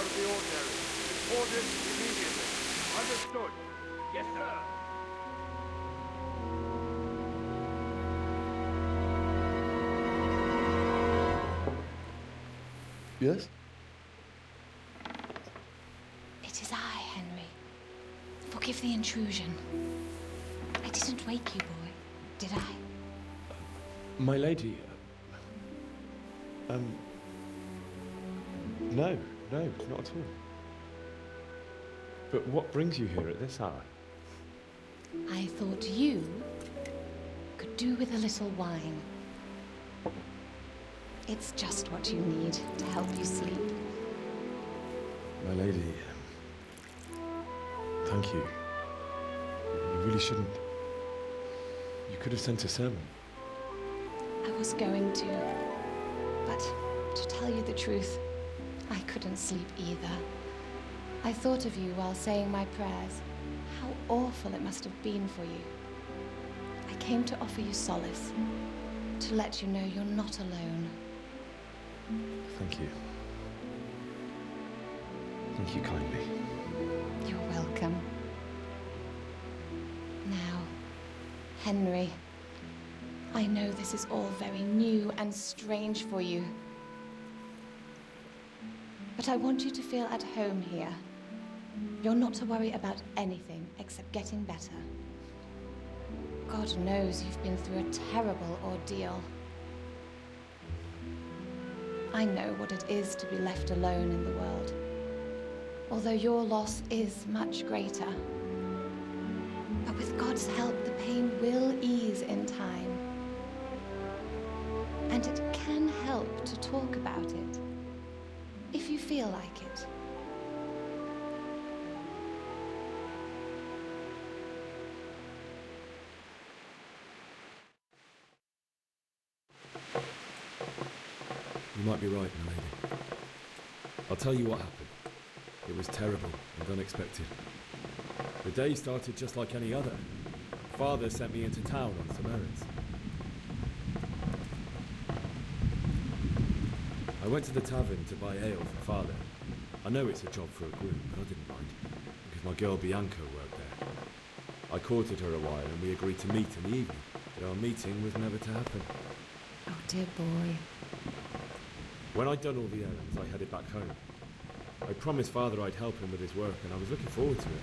out of the ordinary. Report it immediately. Understood. Yes, sir. Yes? It is I, Henry. Forgive the intrusion. I didn't wake you, boy, did I? My lady, no, not at all. But what brings you here at this hour? I thought you could do with a little wine. It's just what you need to help you sleep. My lady, thank you. You really shouldn't. You could have sent a sermon. I was going to, but to tell you the truth, I couldn't sleep either. I thought of you while saying my prayers. How awful it must have been for you. I came to offer you solace, to let you know you're not alone. Thank you. Thank you kindly. You're welcome. Now, Henry, I know this is all very new and strange for you, but I want you to feel at home here. You're not to worry about anything except getting better. God knows you've been through a terrible ordeal. I know what it is to be left alone in the world, although your loss is much greater. But with God's help, the pain will ease in time. And it can help to talk about it, if you feel like it. You might be right, my lady. I'll tell you what happened. It was terrible and unexpected. The day started just like any other. Father sent me into town on some errands. I went to the tavern to buy ale for Father. I know it's a job for a groom, but I didn't mind, because my girl Bianca worked there. I courted her a while and we agreed to meet in the evening, but our meeting was never to happen. Oh dear boy. When I'd done all the errands, I headed back home. I promised Father I'd help him with his work, and I was looking forward to it.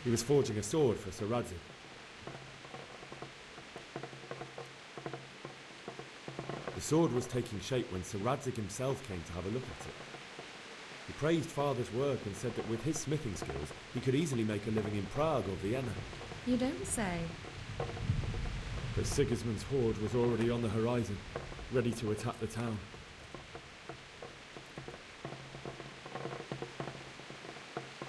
He was forging a sword for Sir Radzik. The sword was taking shape when Sir Radzik himself came to have a look at it. He praised Father's work and said that with his smithing skills, he could easily make a living in Prague or Vienna. You don't say. But Sigismund's horde was already on the horizon, ready to attack the town.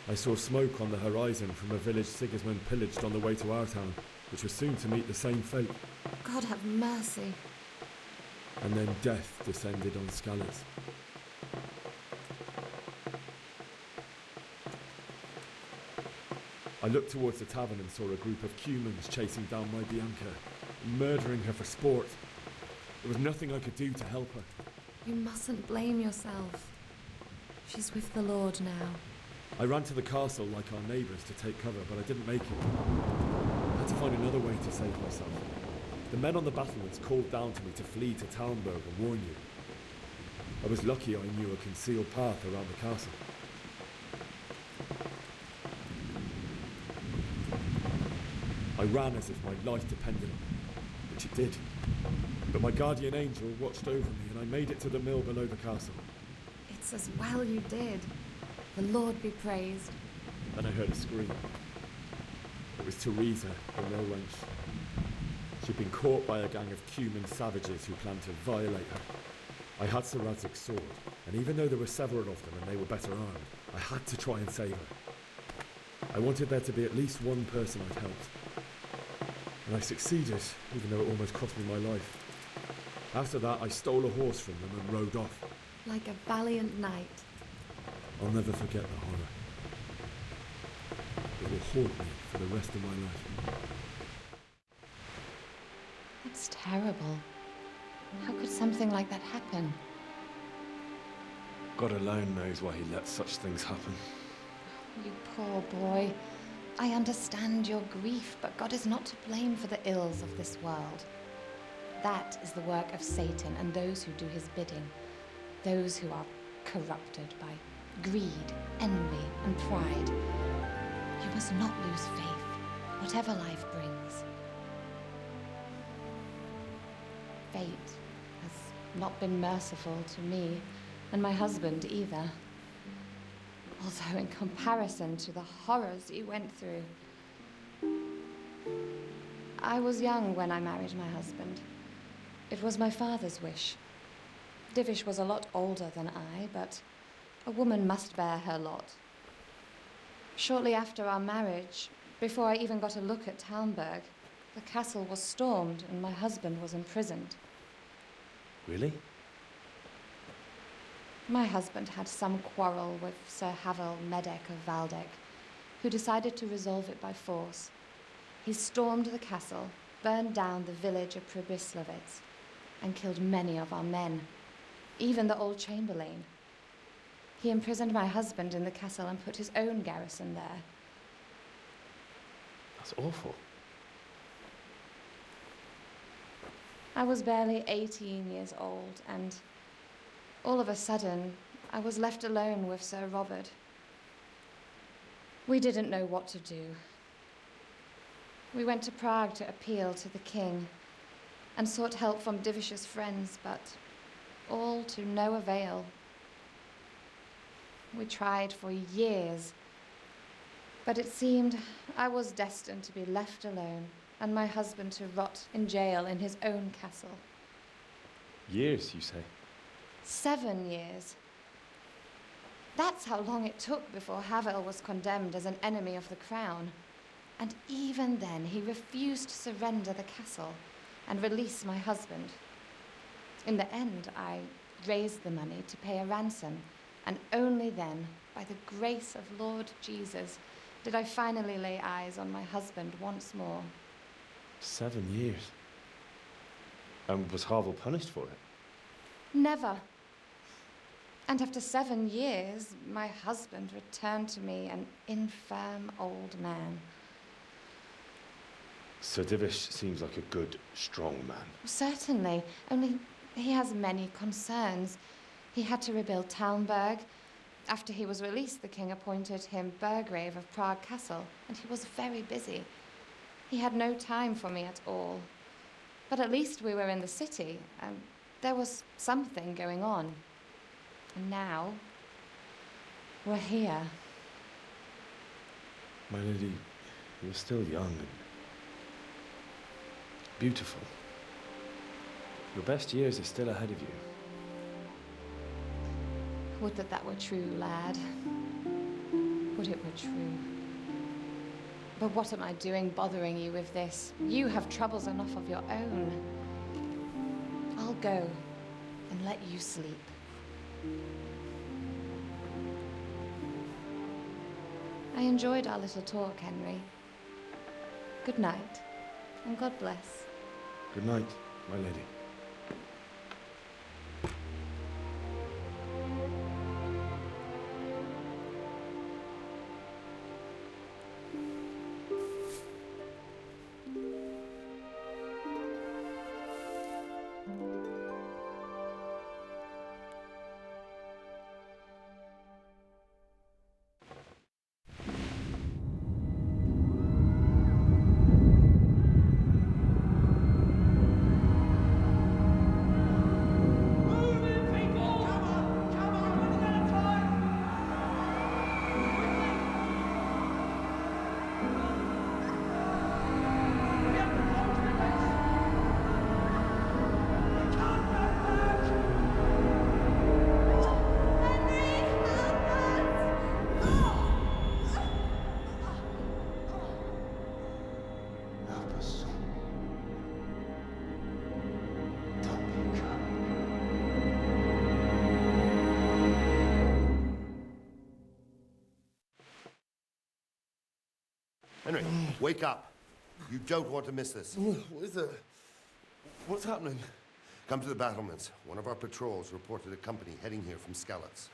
I saw smoke on the horizon from a village Sigismund pillaged on the way to our town, which was soon to meet the same fate. God have mercy. And then death descended on Scalars. I looked towards the tavern and saw a group of Cumans chasing down my Bianca, murdering her for sport. There was nothing I could do to help her. You mustn't blame yourself. She's with the Lord now. I ran to the castle like our neighbours to take cover, but I didn't make it. I had to find another way to save myself. The men on the battlements called down to me to flee to Talmberg and warn you. I was lucky I knew a concealed path around the castle. I ran as if my life depended on it, which it did. But my guardian angel watched over me and I made it to the mill below the castle. It's as well you did. The Lord be praised. Then I heard a scream. It was Teresa, the mill wench. She'd been caught by a gang of Cuman savages who planned to violate her. I had Sir Radzik's sword, and even though there were several of them and they were better armed, I had to try and save her. I wanted there to be at least one person I'd helped. And I succeeded, even though it almost cost me my life. After that, I stole a horse from them and rode off. Like a valiant knight. I'll never forget the horror. It will haunt me for the rest of my life. That's terrible. How could something like that happen? God alone knows why he lets such things happen. You poor boy. I understand your grief, but God is not to blame for the ills of this world. That is the work of Satan and those who do his bidding, those who are corrupted by greed, envy, and pride. You must not lose faith, whatever life brings. Fate has not been merciful to me, and my husband either. Although in comparison to the horrors you went through. I was young when I married my husband. It was my father's wish. Divish was a lot older than I, but a woman must bear her lot. Shortly after our marriage, before I even got a look at Talmberg, the castle was stormed and my husband was imprisoned. Really? My husband had some quarrel with Sir Havel Medek of Valdek, who decided to resolve it by force. He stormed the castle, burned down the village of Pribyslavitz, and killed many of our men, even the old chamberlain. He imprisoned my husband in the castle and put his own garrison there. That's awful. I was barely 18 years old, and all of a sudden, I was left alone with Sir Robert. We didn't know what to do. We went to Prague to appeal to the king and sought help from Divish's friends, but all to no avail. We tried for years, but it seemed I was destined to be left alone and my husband to rot in jail in his own castle. Years, you say? 7 years. That's how long it took before Havel was condemned as an enemy of the crown. And even then, he refused to surrender the castle and release my husband. In the end, I raised the money to pay a ransom, and only then, by the grace of Lord Jesus, did I finally lay eyes on my husband once more. 7 years? And was Havel punished for it? Never. And after 7 years, my husband returned to me an infirm old man. Sir Divish seems like a good, strong man. Certainly, only he has many concerns. He had to rebuild Talmberg. After he was released, the king appointed him Burgrave of Prague Castle, and he was very busy. He had no time for me at all. But at least we were in the city, and there was something going on. And now, we're here. My lady, you're still young and beautiful. Your best years are still ahead of you. Would that were true, lad. Would it were true. But what am I doing bothering you with this? You have troubles enough of your own. I'll go and let you sleep. I enjoyed our little talk, Henry. Good night, and God bless. Good night, my lady. Henry, wake up. You don't want to miss this. What is it? What's happening? Come to the battlements. One of our patrols reported a company heading here from Skalitz.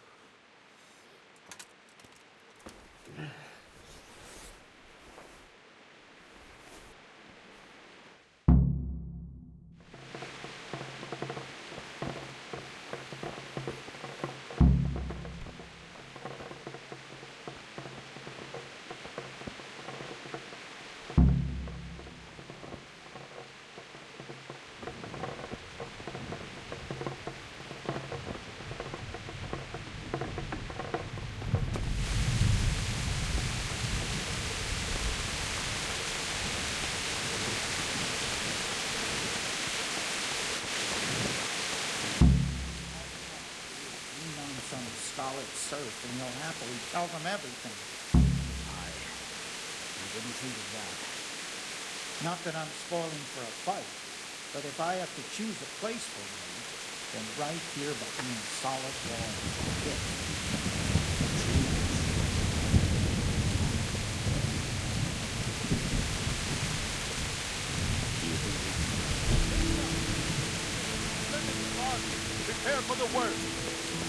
Some stolid serf, and you'll happily tell them everything. I didn't think of that. Not that I'm spoiling for a fight, but if I have to choose a place for you, then right here behind solid walls is it. Prepare for the worst,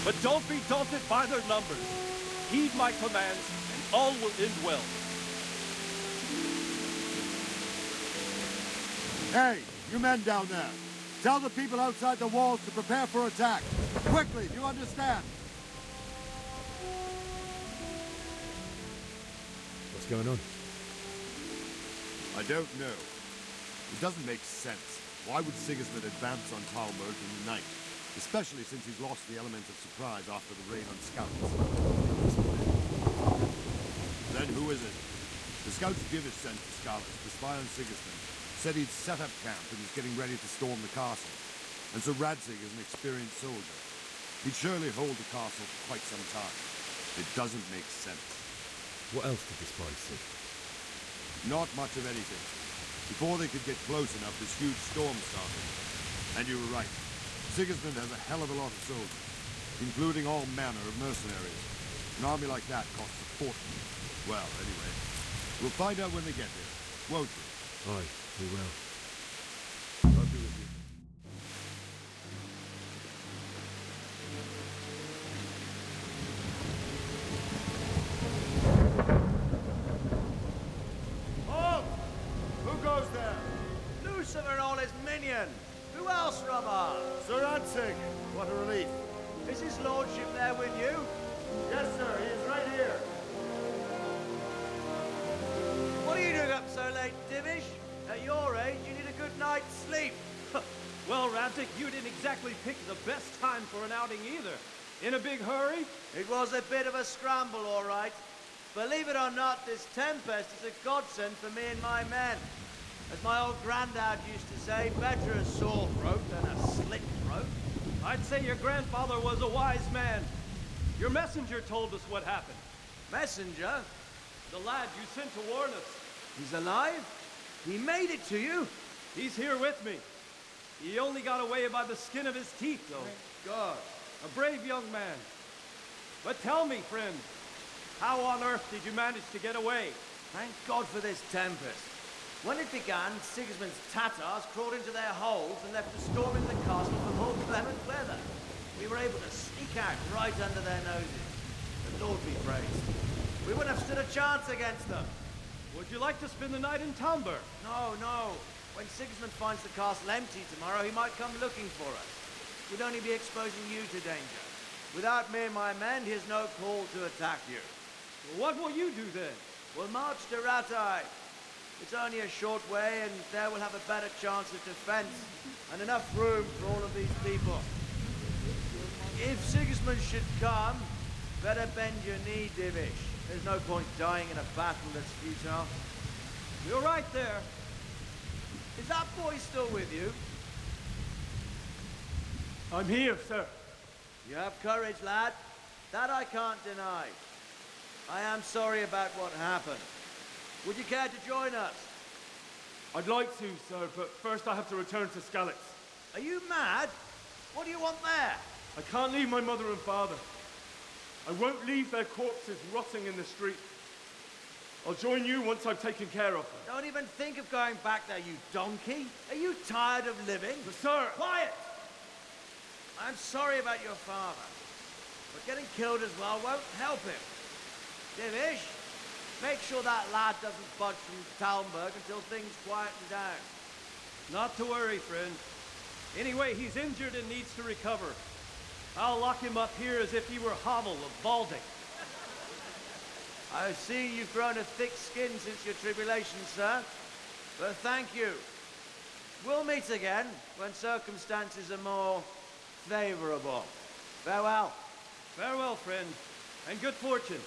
but don't be daunted by their numbers. Heed my commands, and all will end well. Hey, you men down there. Tell the people outside the walls to prepare for attack. Quickly, do you understand? What's going on? I don't know. It doesn't make sense. Why would Sigismund advance on Talmud in the night? Especially since he's lost the element of surprise after the raid on scouts. Then who is it? The scouts Givish sent to Scarlet to spy on Sigismund. Said he'd set up camp and was getting ready to storm the castle. And so Radzig is an experienced soldier. He'd surely hold the castle for quite some time. It doesn't make sense. What else did the spies see? Not much of anything. Before they could get close enough, this huge storm started. And you were right. Sigismund has a hell of a lot of soldiers, including all manner of mercenaries. An army like that costs a fortune. Well, anyway, we'll find out when they get there, won't we? Aye, we will. I'll be with you. Halt! Who goes there? Lucifer and all his minions. Who else, Robber? Sir Radzig. What a relief. Is his lordship there with you? Yes, sir. He is right here. What are you doing up so late, Divish? At your age, you need a good night's sleep. Well, Radzig, you didn't exactly pick the best time for an outing either. In a big hurry? It was a bit of a scramble, all right. Believe it or not, this tempest is a godsend for me and my men. As my old granddad used to say, better a sore throat than a slit throat. I'd say your grandfather was a wise man. Your messenger told us what happened. Messenger? The lad you sent to warn us. He's alive? He made it to you? He's here with me. He only got away by the skin of his teeth, though. Thank God. A brave young man. But tell me, friend, how on earth did you manage to get away? Thank God for this tempest. When it began, Sigismund's Tatars crawled into their holes and left us storming the castle for more clement weather. We were able to sneak out right under their noses. The Lord be praised. We wouldn't have stood a chance against them. Would you like to spend the night in Talmber? No, no. When Sigismund finds the castle empty tomorrow, he might come looking for us. We'd only be exposing you to danger. Without me and my men, he has no call to attack you. Well, what will you do then? We'll march to Ratai. It's only a short way, and there we'll have a better chance of defense and enough room for all of these people. If Sigismund should come, better bend your knee, Divish. There's no point dying in a battle that's futile. You're right there. Is that boy still with you? I'm here, sir. You have courage, lad. That I can't deny. I am sorry about what happened. Would you care to join us? I'd like to, sir, but first I have to return to Skalitz. Are you mad? What do you want there? I can't leave my mother and father. I won't leave their corpses rotting in the street. I'll join you once I've taken care of them. Don't even think of going back there, you donkey. Are you tired of living? But sir! Quiet! I'm sorry about your father, but getting killed as well won't help him. Divish, Make sure that lad doesn't budge from Talmberg until things quieten down. Not to worry, friend. Anyway, he's injured and needs to recover. I'll lock him up here as if he were Hovel of Balding. I see you've grown a thick skin since your tribulation, sir. But thank you. We'll meet again when circumstances are more favorable. Farewell. Farewell, friend, and good fortune.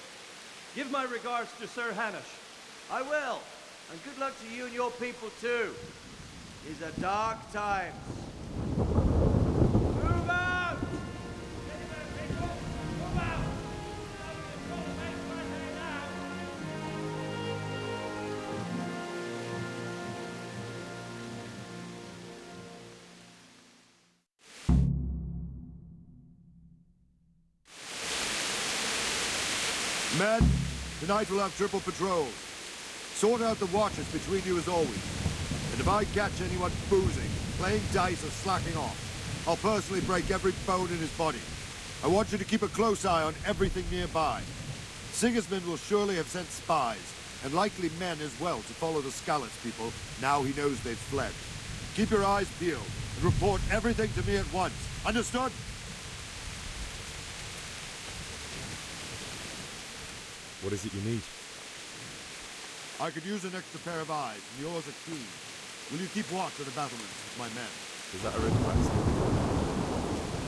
Give my regards to Sir Hanush. I will. And good luck to you and your people, too. These are dark times. Move out! Move out! Men, tonight we'll have triple patrols. Sort out the watches between you as always. And if I catch anyone boozing, playing dice or slacking off, I'll personally break every bone in his body. I want you to keep a close eye on everything nearby. Sigismund will surely have sent spies, and likely men as well, to follow the Skalitz people now he knows they've fled. Keep your eyes peeled, and report everything to me at once. Understood? What is it you need? I could use an extra pair of eyes, and yours are keen. Will you keep watch of the battlements with my men? Is that a request?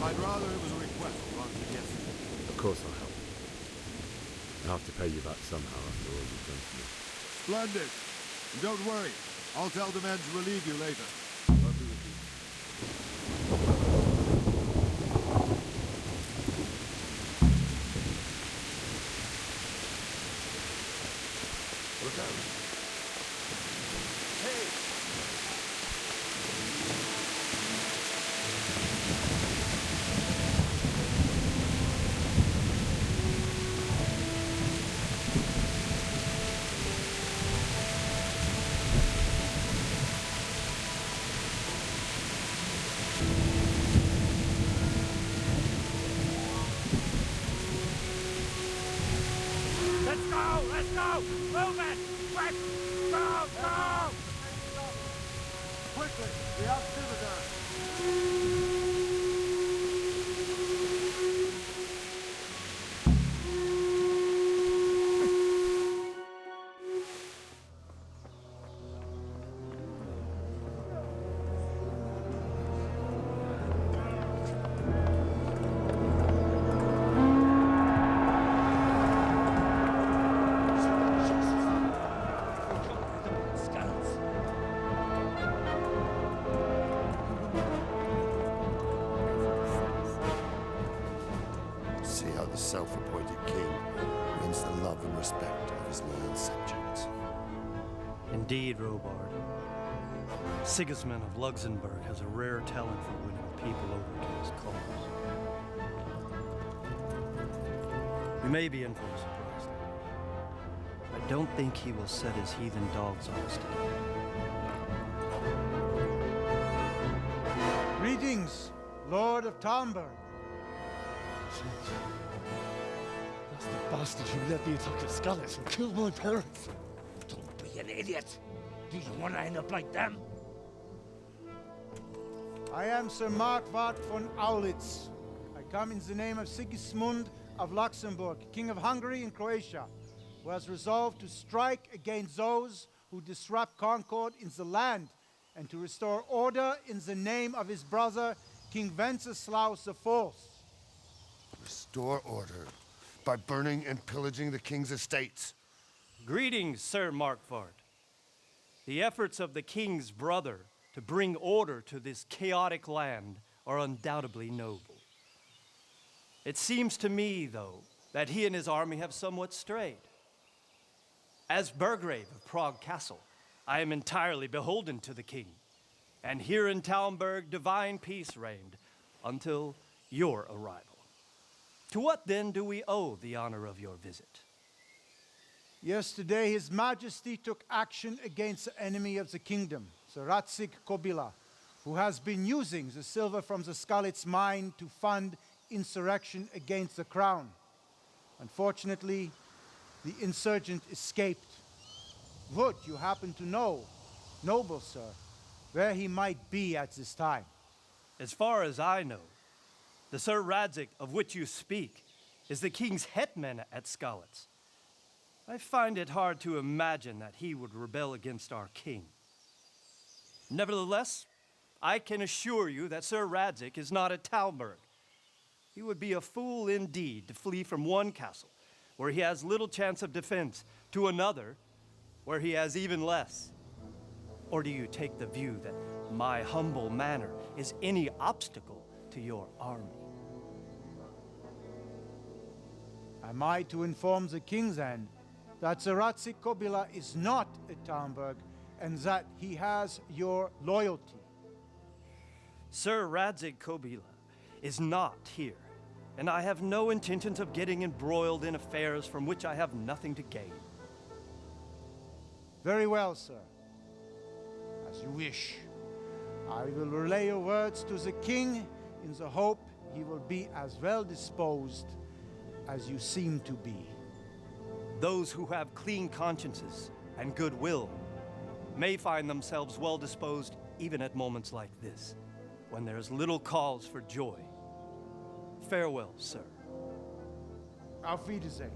I'd rather it was a request rather than yes. Of course I'll help. I'll have to pay you back somehow after all you've done for me. Splendid. And don't worry. I'll tell the men to relieve you later. I'll be with you. Look out. Hey! Let's go! Let's go! Move it! Quick! Go! Go! Quickly! We have visitors! See how the self-appointed king wins the love and respect of his loyal subjects. Indeed, Robard. Sigismund of Luxembourg has a rare talent for winning people over to his cause. We may be in for a surprise, though. I don't think he will set his heathen dogs on us today. Greetings, Lord of Talmberg. That's the bastard who led the attack at Skalitz and killed my parents. Don't be an idiot! Do you want to end up like them? I am Sir Markwart von Aulitz. I come in the name of Sigismund of Luxembourg, King of Hungary and Croatia, who has resolved to strike against those who disrupt concord in the land and to restore order in the name of his brother, King Wenceslaus IV. Restore order by burning and pillaging the king's estates. Greetings, Sir Markwart. The efforts of the king's brother to bring order to this chaotic land are undoubtedly noble. It seems to me, though, that he and his army have somewhat strayed. As Burgrave of Prague Castle, I am entirely beholden to the king, and here in Talmberg divine peace reigned until your arrival. To what then do we owe the honor of your visit? Yesterday, His Majesty took action against the enemy of the kingdom, the Ratsig Kobila, who has been using the silver from the Skalitz mine to fund insurrection against the crown. Unfortunately, the insurgent escaped. Would you happen to know, noble sir, where he might be at this time? As far as I know, the Sir Radzik of which you speak is the king's hetman at Skalitz. I find it hard to imagine that he would rebel against our king. Nevertheless, I can assure you that Sir Radzik is not at Talmberg. He would be a fool indeed to flee from one castle, where he has little chance of defense, to another, where he has even less. Or do you take the view that my humble manner is any obstacle to your army? Am I to inform the king then that Sir Radzik Kobila is not at Talmberg and that he has your loyalty? Sir Radzik Kobila is not here, and I have no intentions of getting embroiled in affairs from which I have nothing to gain. Very well, sir. As you wish. I will relay your words to the king in the hope he will be as well disposed as you seem to be. Those who have clean consciences and goodwill may find themselves well disposed even at moments like this, when there's little cause for joy. Farewell, sir. Auf Wiedersehen.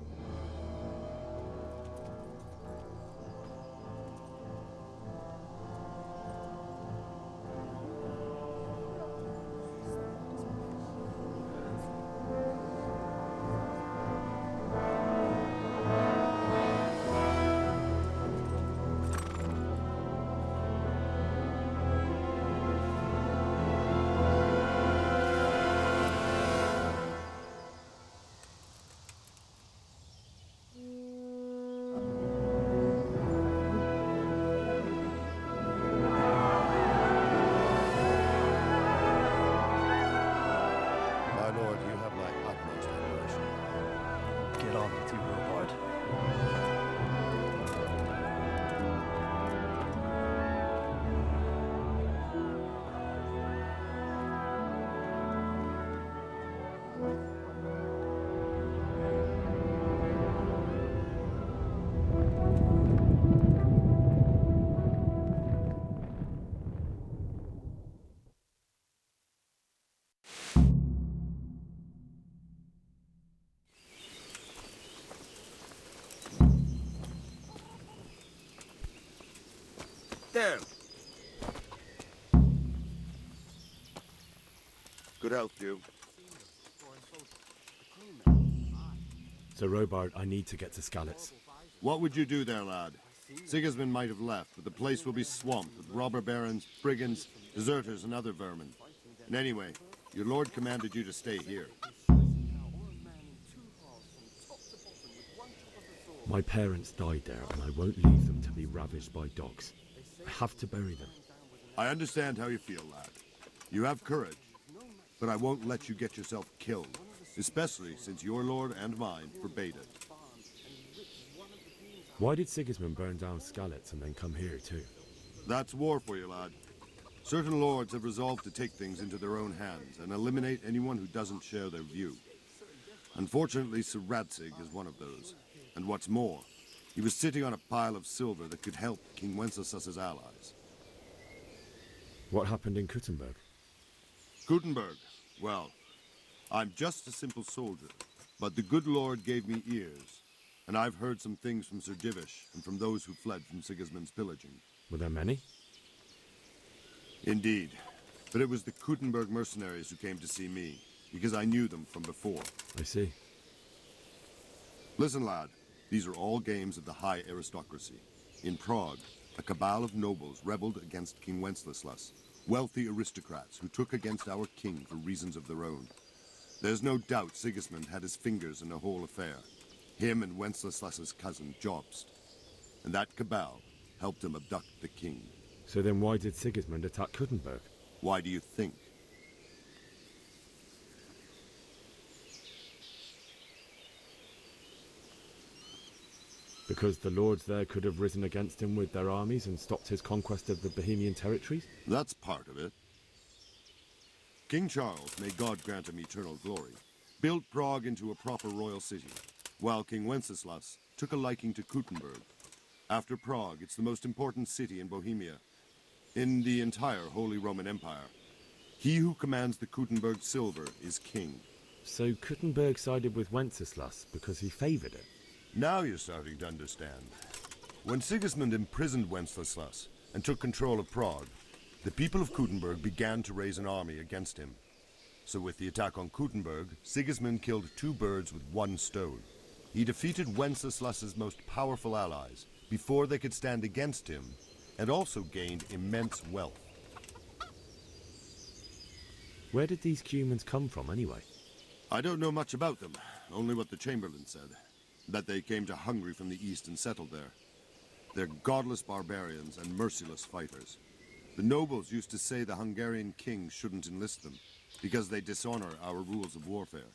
There! Good health, you. Sir Robard, I need to get to Skalitz. What would you do there, lad? Sigismund might have left, but the place will be swamped with robber barons, brigands, deserters, and other vermin. And anyway, your lord commanded you to stay here. My parents died there, and I won't leave them to be ravaged by dogs. I have to bury them. I understand how you feel, lad. You have courage, but I won't let you get yourself killed, especially since your lord and mine forbade it. Why did Sigismund burn down Skalitz and then come here too? That's war for you, lad. Certain lords have resolved to take things into their own hands and eliminate anyone who doesn't share their view. Unfortunately, Sir Radzik is one of those. And what's more, he was sitting on a pile of silver that could help King Wenceslas's allies. What happened in Kuttenberg? Kuttenberg? Well, I'm just a simple soldier, but the good Lord gave me ears, and I've heard some things from Sir Divish and from those who fled from Sigismund's pillaging. Were there many? Indeed, but it was the Kuttenberg mercenaries who came to see me, because I knew them from before. I see. Listen, lad. These are all games of the high aristocracy. In Prague, a cabal of nobles rebelled against King Wenceslas, wealthy aristocrats who took against our king for reasons of their own. There's no doubt Sigismund had his fingers in the whole affair. Him and Wenceslas's cousin, Jobst. And that cabal helped him abduct the king. So then why did Sigismund attack Kuttenberg? Why do you think? Because the lords there could have risen against him with their armies and stopped his conquest of the Bohemian territories? That's part of it. King Charles, may God grant him eternal glory, built Prague into a proper royal city. while King Wenceslas took a liking to Kuttenberg. After Prague, it's the most important city in Bohemia, in the entire Holy Roman Empire. He who commands the Kuttenberg silver is king. So Kuttenberg sided with Wenceslas because he favoured it? Now you're starting to understand. When Sigismund imprisoned Wenceslas and took control of Prague, the people of Kuttenberg began to raise an army against him. So with the attack on Kuttenberg, Sigismund killed 2 birds with 1 stone. He defeated Wenceslas's most powerful allies before they could stand against him, and also gained immense wealth. Where did these humans come from anyway? I don't know much about them, only what the Chamberlain said. That they came to Hungary from the east and settled there. They're godless barbarians and merciless fighters. The nobles used to say the Hungarian king shouldn't enlist them, because they dishonor our rules of warfare.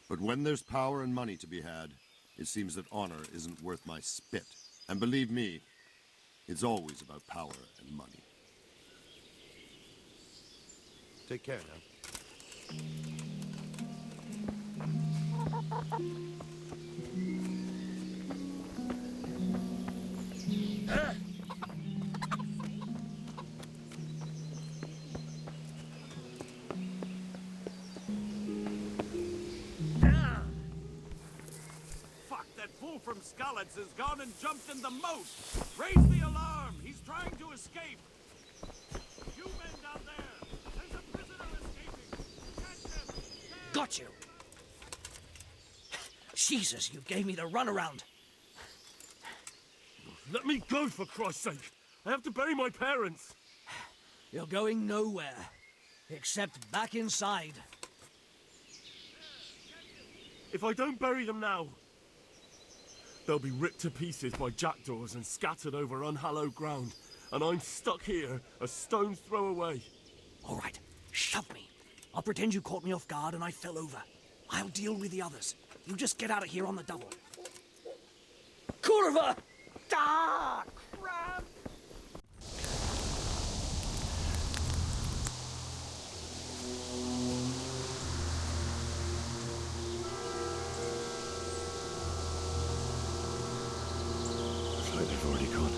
But when there's power and money to be had, it seems that honor isn't worth my spit. And believe me, it's always about power and money. Take care now. Fuck, that fool from Skalitz has gone and jumped in the moat! Raise the alarm! He's trying to escape! You men down there! There's a prisoner escaping! Catch him! Got you! Jesus, you gave me the runaround! Let me go, for Christ's sake! I have to bury my parents! You're going nowhere. Except back inside. If I don't bury them now, they'll be ripped to pieces by jackdaws and scattered over unhallowed ground, and I'm stuck here, a stone's throw away. All right, shove me. I'll pretend you caught me off guard and I fell over. I'll deal with the others. You just get out of here on the double. Kurva! Ah, crap! It's like they've already gone.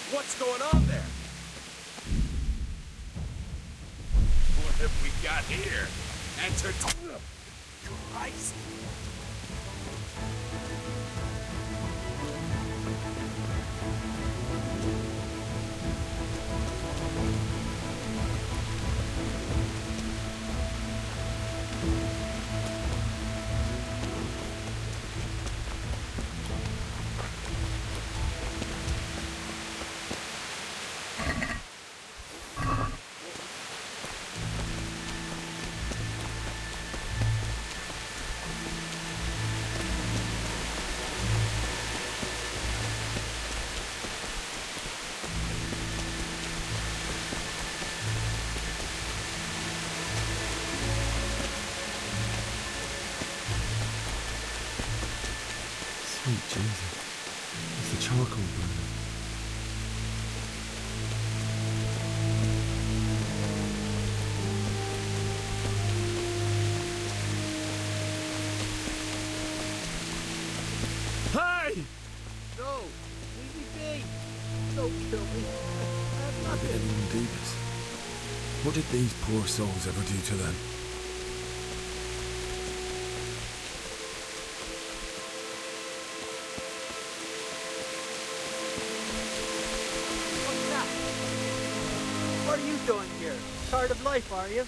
What's going on there? What have we got here? Enter... Christ! Sweet Jesus. It's the charcoal burner. Don't kill me. Why did anyone do this? What did these poor souls ever do to them? What's that? What are you doing here? Tired of life, are you?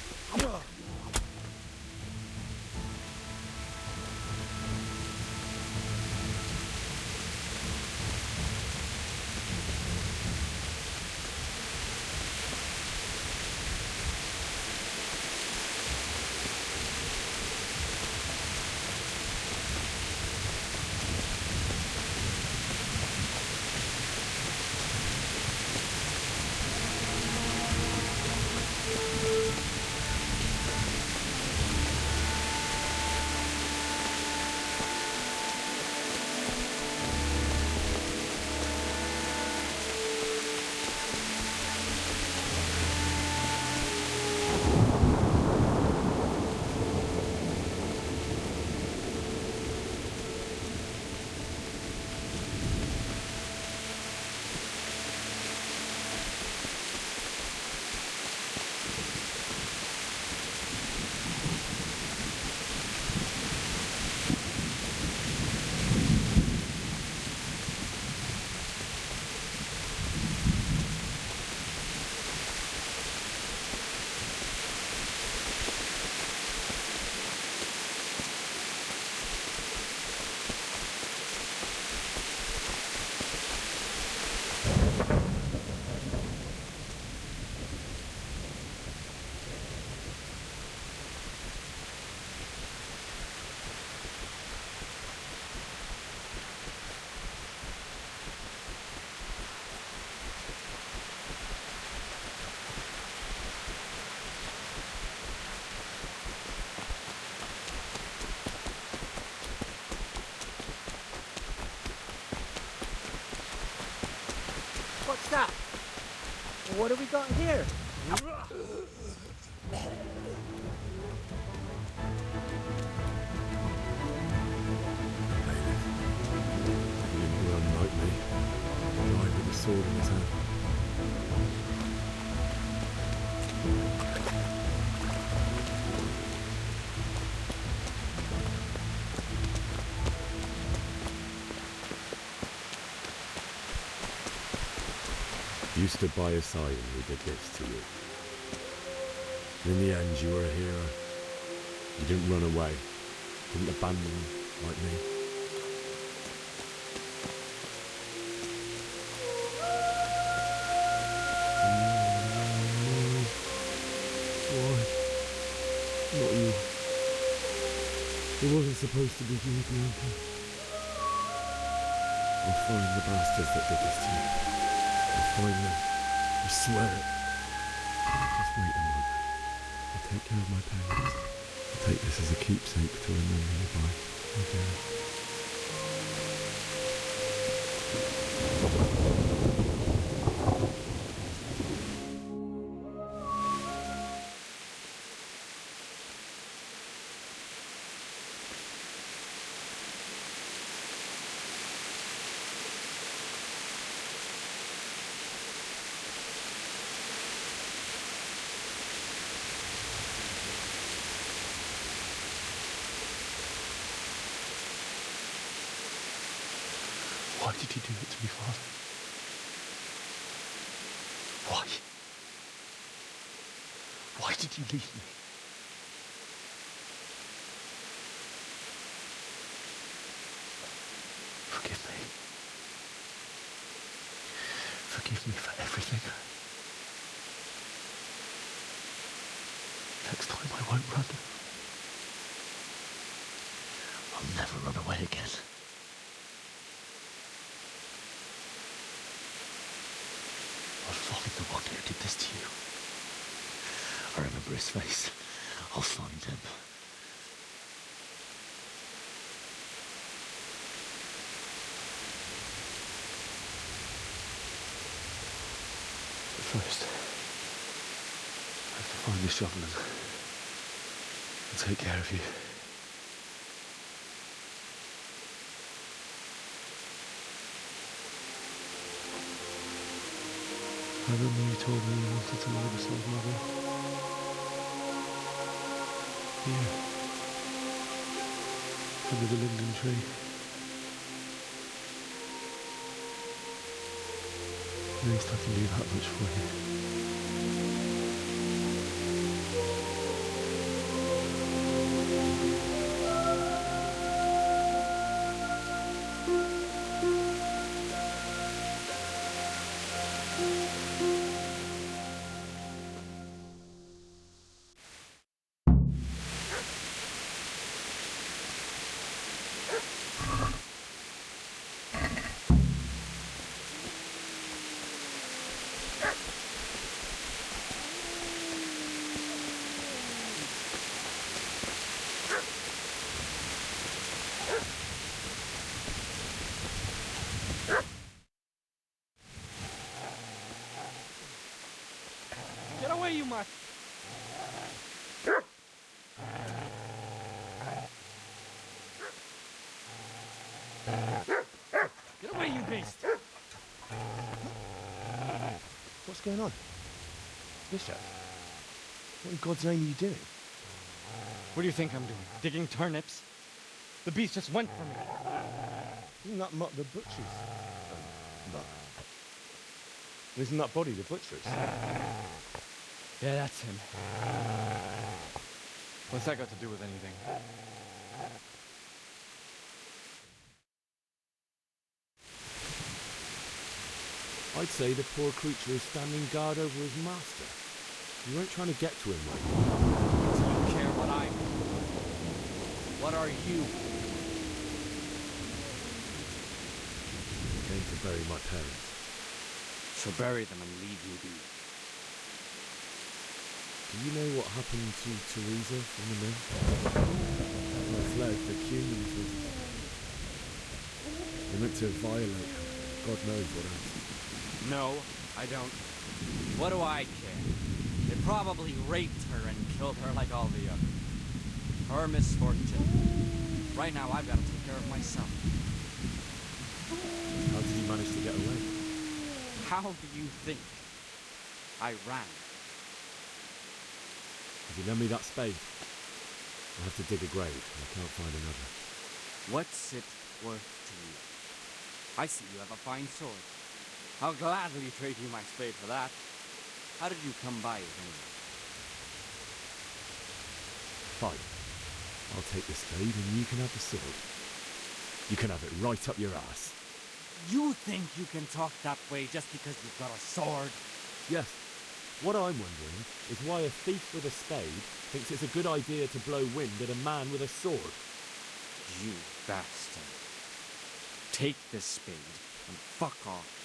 What's that? What have we got here? Didn't run like me. Died with a sword in his hand. You stood by his side and he did this to you. In the end, you were a hero. You didn't run away. Didn't abandon him like me. Why? Not you. It wasn't supposed to be you, Bianca. I'll find the bastards that did this to you. I'll find them. I swear it. Just wait a moment. I'll take care of my parents. I'll take this as a keepsake to remember you by. Okay. Why did you do it to me, Father? Why? Why did you leave me? Forgive me. Forgive me for everything. Next time I won't run. I'll never run away again. I'll find the one who did this to you. I remember his face. I'll find him. But first, I have to find the shovel and take care of you. I remember you told me you wanted to know the soul's mother. Here. Under the linden tree. At least I can do that much for you. Get away, you mutt! Get away, you beast! What's going on? Bishop? What in God's name are you doing? What do you think I'm doing? Digging turnips? The beast just went for me. Isn't that Mutt the butcher's? Mutt. Isn't that body the butcher's? Yeah, that's him. What's that got to do with anything? I'd say the poor creature is standing guard over his master. You weren't trying to get to him, mate. Do you care what I'm? What are you? I came to bury my parents. So bury them and leave me be. Do you know what happened to Teresa from the mill? I fled the humans with her. They meant to violate her. God knows what else. No, I don't. What do I care? They probably raped her and killed her like all the others. Her misfortune. Right now, I've got to take care of myself. How did you manage to get away? How do you think? I ran. If you lend me that spade, I'll have to dig a grave. I can't find another. What's it worth to you? I see you have a fine sword. I'll gladly trade you my spade for that. How did you come by it anyway? Fine. I'll take the spade and you can have the sword. You can have it right up your ass. You think you can talk that way just because you've got a sword? Yes. What I'm wondering is why a thief with a spade thinks it's a good idea to blow wind at a man with a sword. You bastard. Take this spade and fuck off.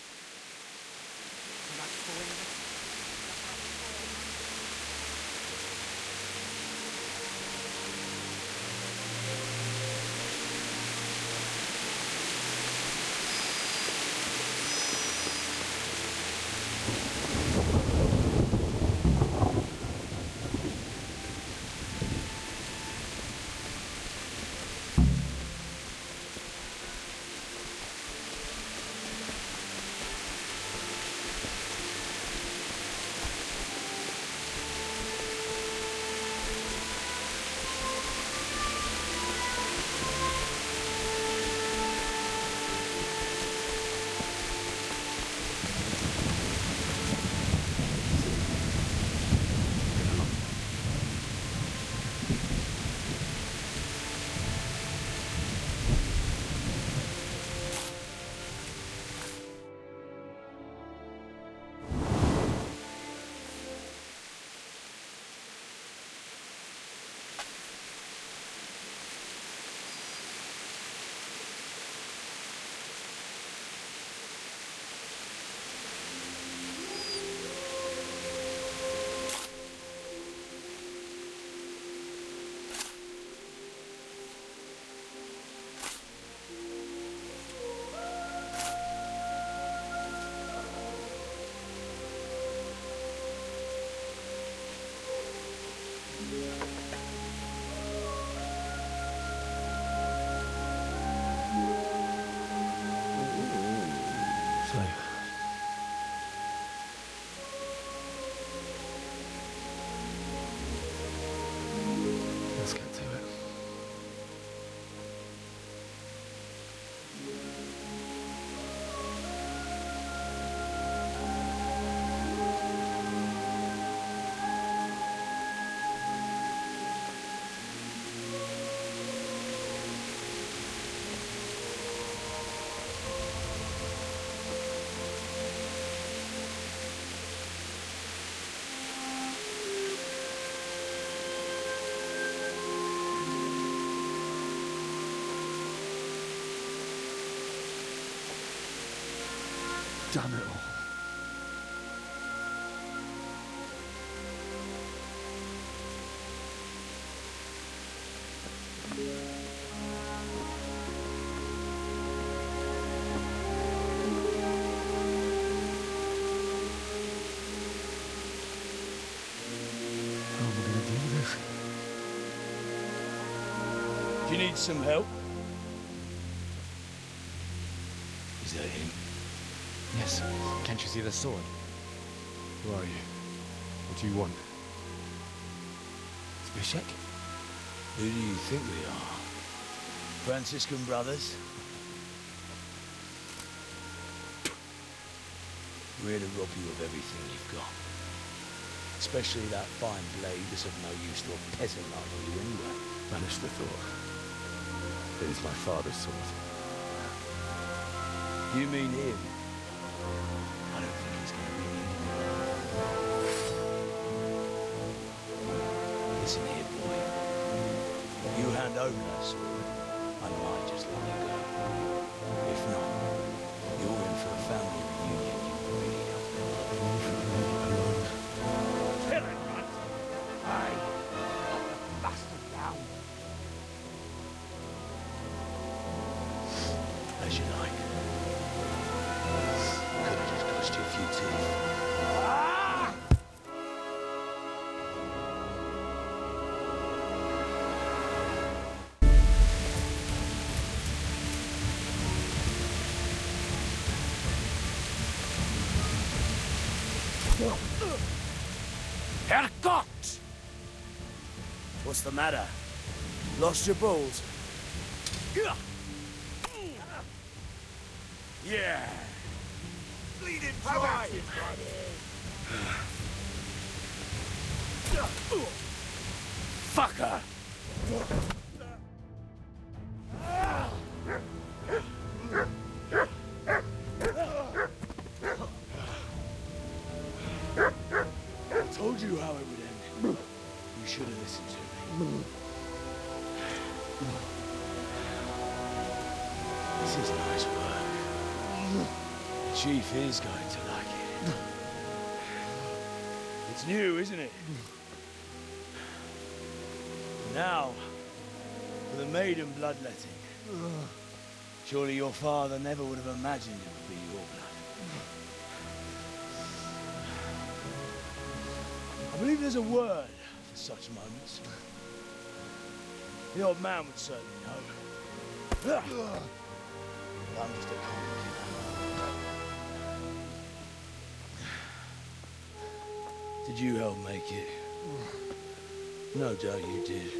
done it all. How am I gonna do this? Do you need some help? Is that him? Yes. Can't you see the sword? Who are you? What do you want? Zbyszek? Who do you think we are? Franciscan brothers? We're here to rob you of everything you've got. Especially that fine blade that's of no use to a peasant like you anyway. Banish the thought. It is my father's sword. You mean him? I don't think he's gonna be needed. Listen here, boy. You hand over that sword, I might just let you go. If not, you're in for a family reunion you really don't want. Kill it, Runt! Aye. Bastard down. As you like. Could have just cost you a few teeth. Herrgott! What's the matter? Lost your balls? Yeah! Bleed it dry! Fucker! I told you how it would end. You should have listened to me. This is nice work. The chief is going to like it. It's new, isn't it? Now, for the maiden bloodletting. Surely your father never would have imagined it would be your blood. I believe there's a word for such moments. The old man would certainly know. I'm just a common killer. Did you help make it? No doubt you did.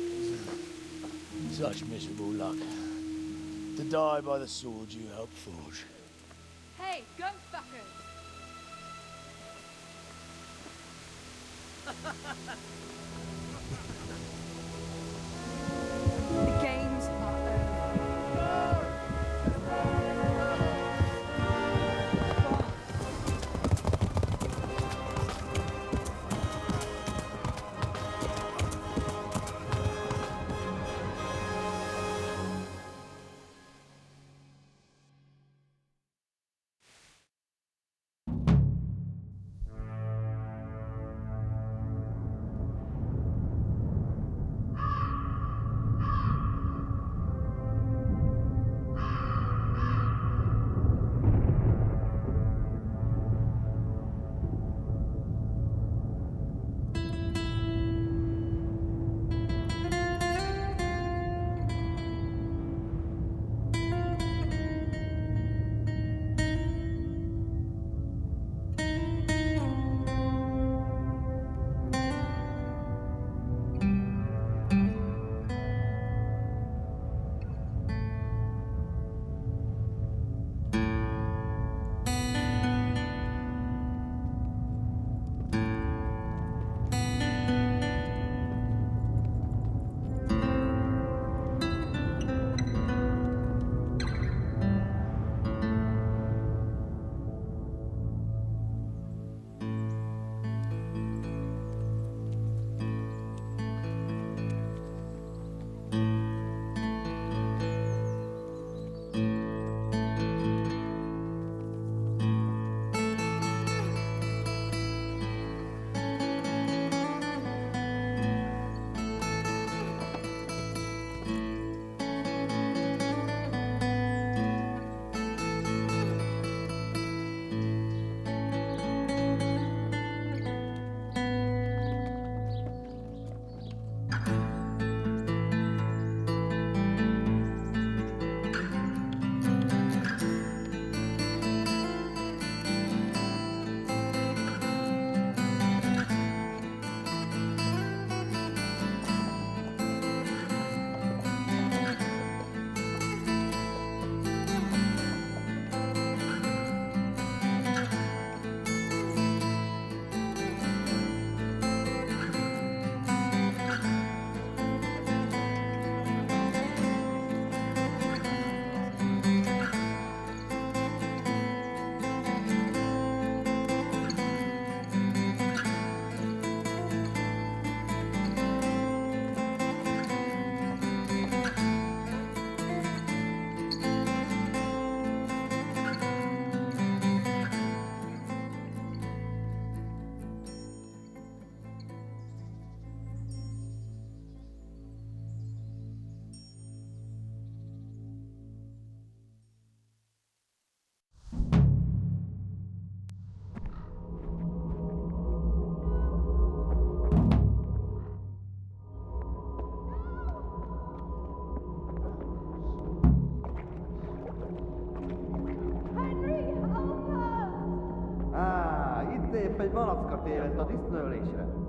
Such miserable luck. To die by the sword you helped forge. Hey, go fuckers! The games are over. épp egy malackat érett a disznőlésre.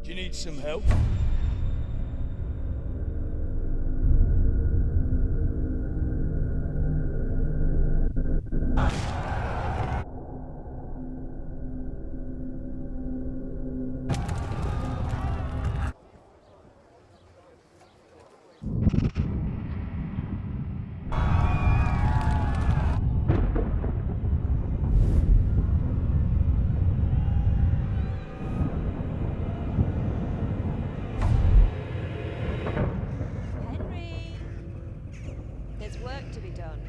Do you need some help? There's work to be done.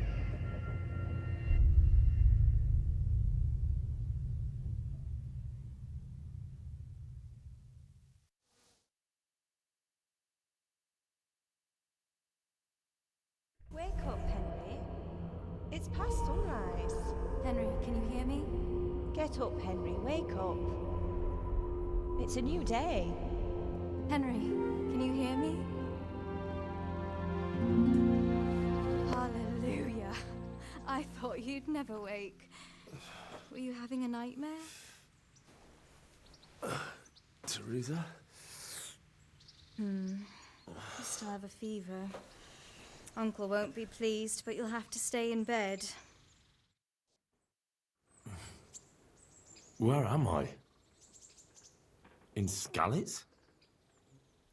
Wake up, Henry. It's past sunrise. Henry, can you hear me? Get up, Henry. Wake up. It's a new day. Henry, can you hear me? Hallelujah. I thought you'd never wake. Were you having a nightmare? Teresa? You still have a fever. Uncle won't be pleased, but you'll have to stay in bed. Where am I? In Skalitz?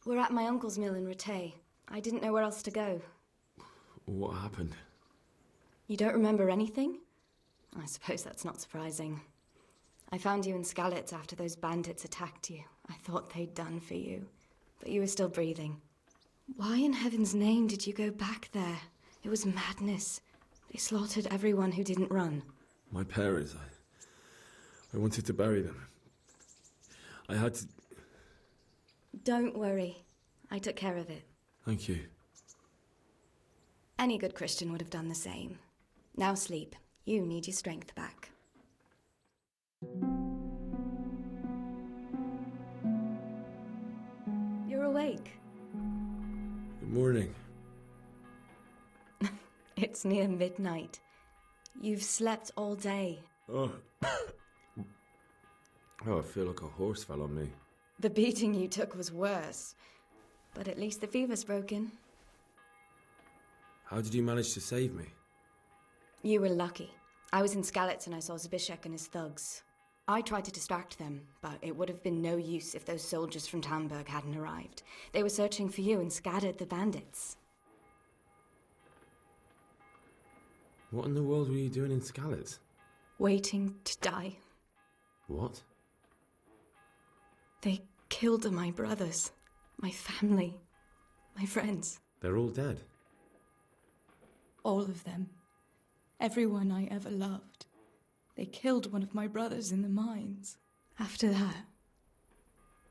We're at my uncle's mill in Rattay. I didn't know where else to go. What happened? You don't remember anything? I suppose that's not surprising. I found you in Skalitz after those bandits attacked you. I thought they'd done for you, but you were still breathing. Why in heaven's name did you go back there? It was madness. They slaughtered everyone who didn't run. My parents, I wanted to bury them. I had to... Don't worry. I took care of it. Thank you. Any good Christian would have done the same. Now sleep. You need your strength back. You're awake. Good morning. It's near midnight. You've slept all day. Oh. Oh, I feel like a horse fell on me. The beating you took was worse. But at least the fever's broken. How did you manage to save me? You were lucky. I was in Skalitz and I saw Zbyszek and his thugs. I tried to distract them, but it would have been no use if those soldiers from Tamburg hadn't arrived. They were searching for you and scattered the bandits. What in the world were you doing in Skalitz? Waiting to die. What? They killed my brothers, my family, my friends. They're all dead. All of them. Everyone I ever loved. They killed one of my brothers in the mines. After that,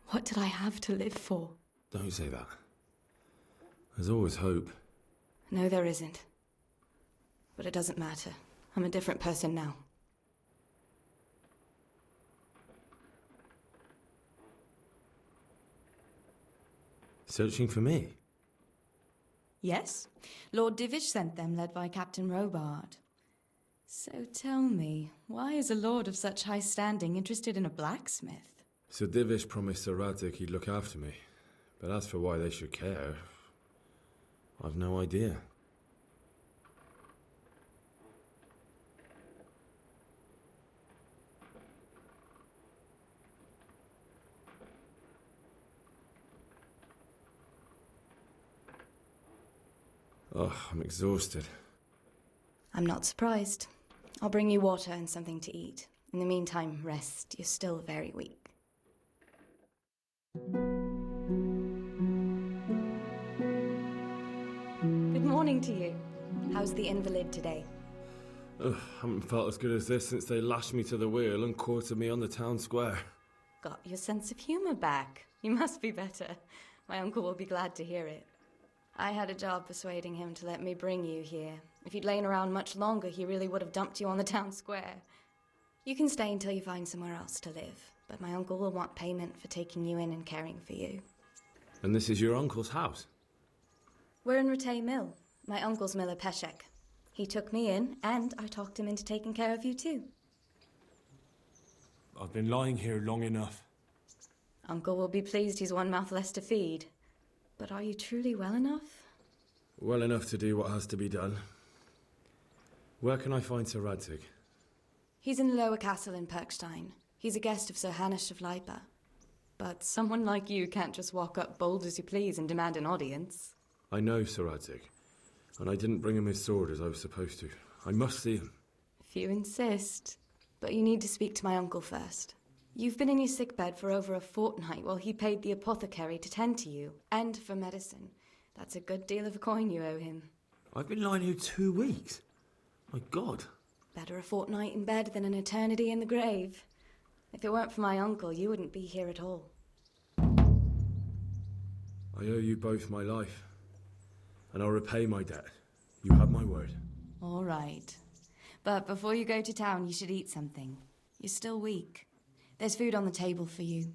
what did I have to live for? Don't say that. There's always hope. No, there isn't. But it doesn't matter. I'm a different person now. Searching for me? Yes. Lord Divish sent them, led by Captain Robard. So tell me, why is a lord of such high standing interested in a blacksmith? Sir Divish promised Sir Radek he'd look after me. But as for why they should care, I've no idea. Oh, I'm exhausted. I'm not surprised. I'll bring you water and something to eat. In the meantime, rest. You're still very weak. Good morning to you. How's the invalid today? Ugh, haven't felt as good as this since they lashed me to the wheel and quartered me on the town square. Got your sense of humour back. You must be better. My uncle will be glad to hear it. I had a job persuading him to let me bring you here. If you'd lain around much longer, he really would have dumped you on the town square. You can stay until you find somewhere else to live, but my uncle will want payment for taking you in and caring for you. And this is your uncle's house? We're in Ratay Mill. My uncle's miller Peshek. He took me in, and I talked him into taking care of you too. I've been lying here long enough. Uncle will be pleased he's one mouth less to feed. But are you truly well enough? Well enough to do what has to be done. Where can I find Sir Radzig? He's in the lower castle in Perkstein. He's a guest of Sir Hanush of Leipa. But someone like you can't just walk up bold as you please and demand an audience. I know Sir Radzig, and I didn't bring him his sword as I was supposed to. I must see him. If you insist. But you need to speak to my uncle first. You've been in your sickbed for over a fortnight while he paid the apothecary to tend to you, and for medicine. That's a good deal of coin you owe him. I've been lying here 2 weeks. My God. Better a fortnight in bed than an eternity in the grave. If it weren't for my uncle, you wouldn't be here at all. I owe you both my life, and I'll repay my debt. You have my word. All right. But before you go to town, you should eat something. You're still weak. There's food on the table for you.